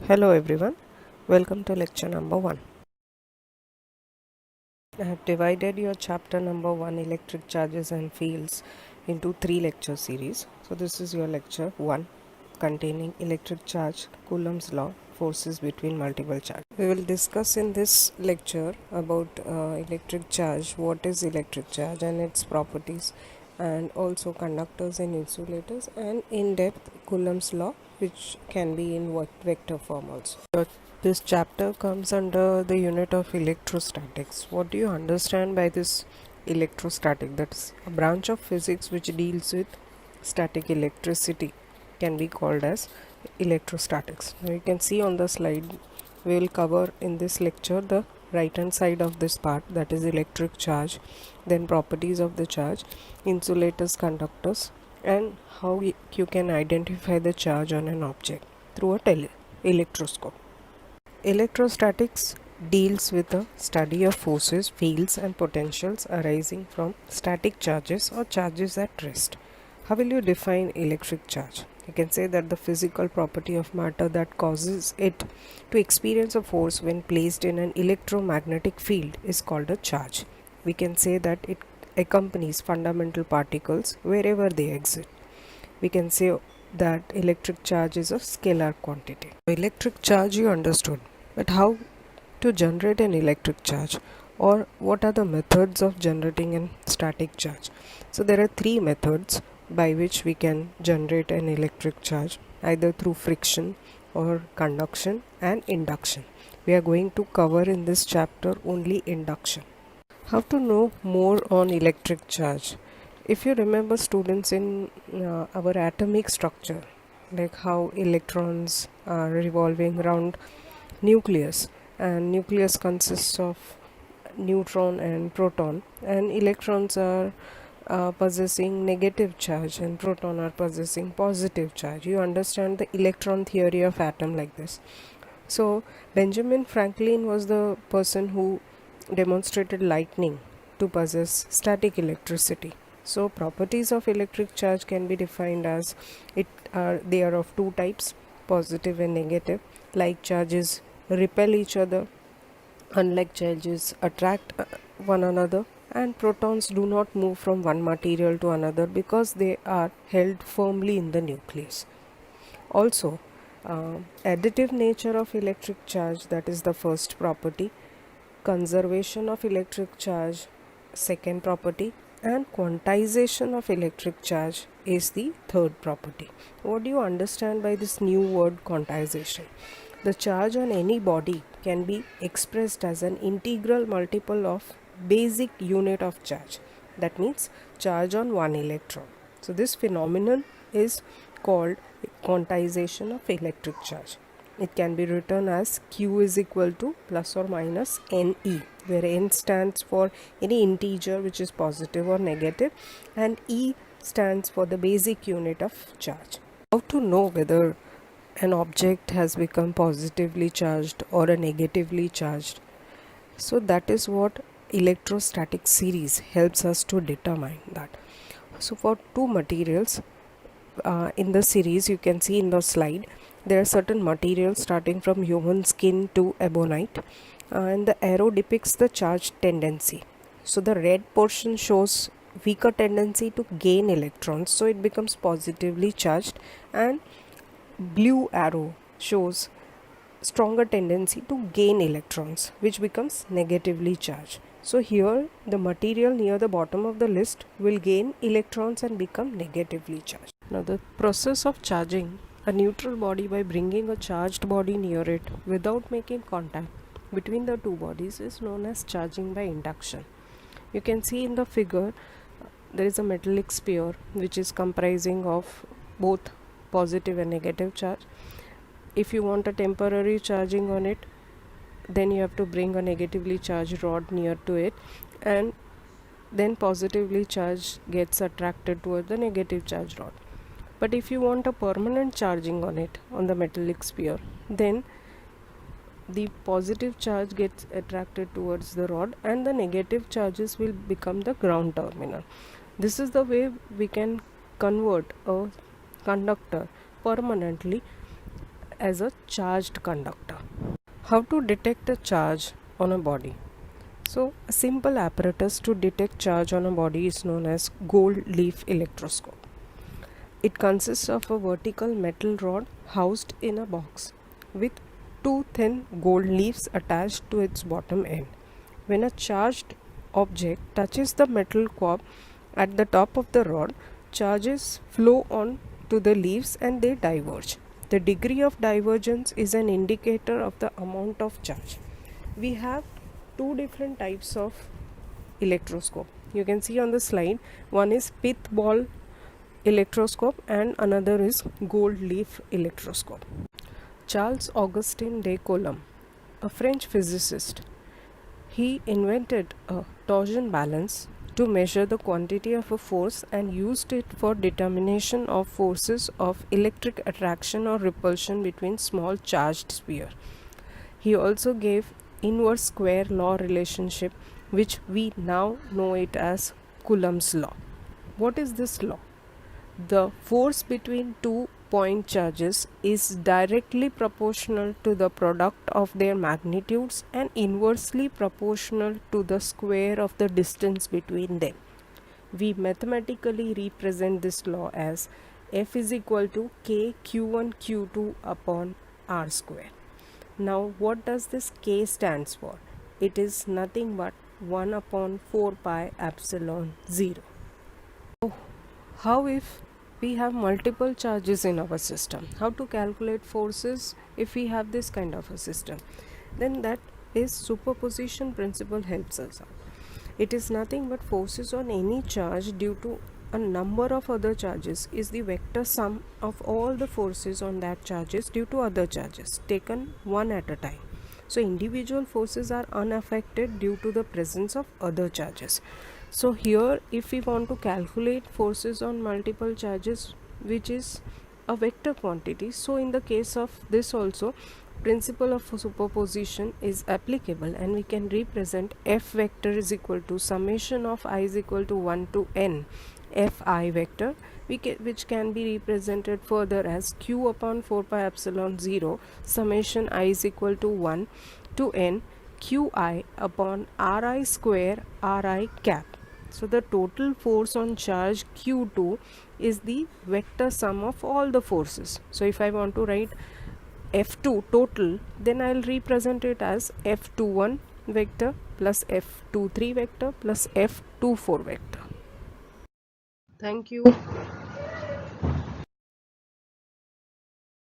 Hello everyone, welcome to lecture number 1. I have divided your chapter number 1 electric charges and fields into 3 lecture series. So this is your lecture 1 containing electric charge, Coulomb's law, forces between multiple charges. We will discuss in this lecture about electric charge, what is electric charge and its properties, and also conductors and insulators, and in depth Coulomb's law, which can be in vector form also. This chapter comes under the unit of electrostatics. What do you understand by this electrostatic? That's a branch of physics which deals with static electricity, can be called as electrostatics. Now you can see on the slide, we will cover in this lecture the right hand side of this part, that is electric charge, then properties of the charge, insulators, conductors, and how you can identify the charge on an object through a electroscope. Electrostatics deals with the study of forces, fields and potentials arising from static charges or charges at rest. How will you define electric charge? You can say that the physical property of matter that causes it to experience a force when placed in an electromagnetic field is called a charge. We can say that it accompanies fundamental particles wherever they exist. We can say that electric charge is a scalar quantity. Electric charge you understood, but how to generate an electric charge, or what are the methods of generating a static charge? So there are 3 methods by which we can generate an electric charge, either through friction or conduction and induction. We are going to cover in this chapter only induction. How to know more on electric charge? If you remember, students, in our atomic structure, like how electrons are revolving around nucleus, and nucleus consists of neutron and proton, and electrons are possessing negative charge and proton are possessing positive charge. You understand the electron theory of atom like this. So Benjamin Franklin was the person who demonstrated lightning to possess static electricity. So properties of electric charge can be defined as they are of 2 types, positive and negative. Like charges repel each other, unlike charges attract one another, and protons do not move from one material to another because they are held firmly in the nucleus. Also, additive nature of electric charge, that is the first property. Conservation of electric charge, second property, and quantization of electric charge is the third property. What do you understand by this new word quantization? The charge on any body can be expressed as an integral multiple of basic unit of charge. That means charge on one electron. So this phenomenon is called quantization of electric charge. It can be written as Q is equal to plus or minus NE, where N stands for any integer which is positive or negative, and E stands for the basic unit of charge. How to know whether an object has become positively charged or a negatively charged? So that is what electrostatic series helps us to determine that. So for 2 materials in the series, you can see in the slide, there are certain materials starting from human skin to ebonite, and the arrow depicts the charge tendency. So the red portion shows weaker tendency to gain electrons, so it becomes positively charged, and blue arrow shows stronger tendency to gain electrons, which becomes negatively charged. So here the material near the bottom of the list will gain electrons and become negatively charged. Now the process of charging a neutral body by bringing a charged body near it without making contact between the 2 bodies is known as charging by induction. You can see in the figure there is a metallic sphere which is comprising of both positive and negative charge. If you want a temporary charging on it, then you have to bring a negatively charged rod near to it, and then positively charged gets attracted towards the negative charged rod. But if you want a permanent charging on it, on the metallic sphere, then the positive charge gets attracted towards the rod and the negative charges will become the ground terminal. This is the way we can convert a conductor permanently as a charged conductor. How to detect a charge on a body? So, a simple apparatus to detect charge on a body is known as gold leaf electroscope. It consists of a vertical metal rod housed in a box with two thin gold leaves attached to its bottom end. When a charged object touches the metal cob at the top of the rod, charges flow on to the leaves and they diverge. The degree of divergence is an indicator of the amount of charge. We have two different types of electroscope. You can see on the slide, one is pith ball electroscope and another is gold leaf electroscope. Charles Augustin de Coulomb, a French physicist, he invented a torsion balance to measure the quantity of a force and used it for determination of forces of electric attraction or repulsion between small charged sphere. He also gave inverse square law relationship, which we now know it as Coulomb's law. What is this law? The force between two point charges is directly proportional to the product of their magnitudes and inversely proportional to the square of the distance between them. We mathematically represent this law as F is equal to K Q1 Q2 upon R square. Now what does this K stands for? It is nothing but 1 upon 4 pi epsilon 0. How if we have multiple charges in our system? How to calculate forces if we have this kind of a system? Then that is superposition principle helps us out. It is nothing but forces on any charge due to a number of other charges is the vector sum of all the forces on that charges due to other charges taken one at a time. So individual forces are unaffected due to the presence of other charges. So here if we want to calculate forces on multiple charges, which is a vector quantity, so in the case of this also principle of superposition is applicable and we can represent F vector is equal to summation of I is equal to 1 to n Fi vector, which can be represented further as Q upon 4 pi epsilon 0 summation I is equal to 1 to n Qi upon Ri square Ri cap. So the total force on charge Q2 is the vector sum of all the forces. So if I want to write F2 total, then I will represent it as F21 vector plus F23 vector plus F24 vector. Thank you.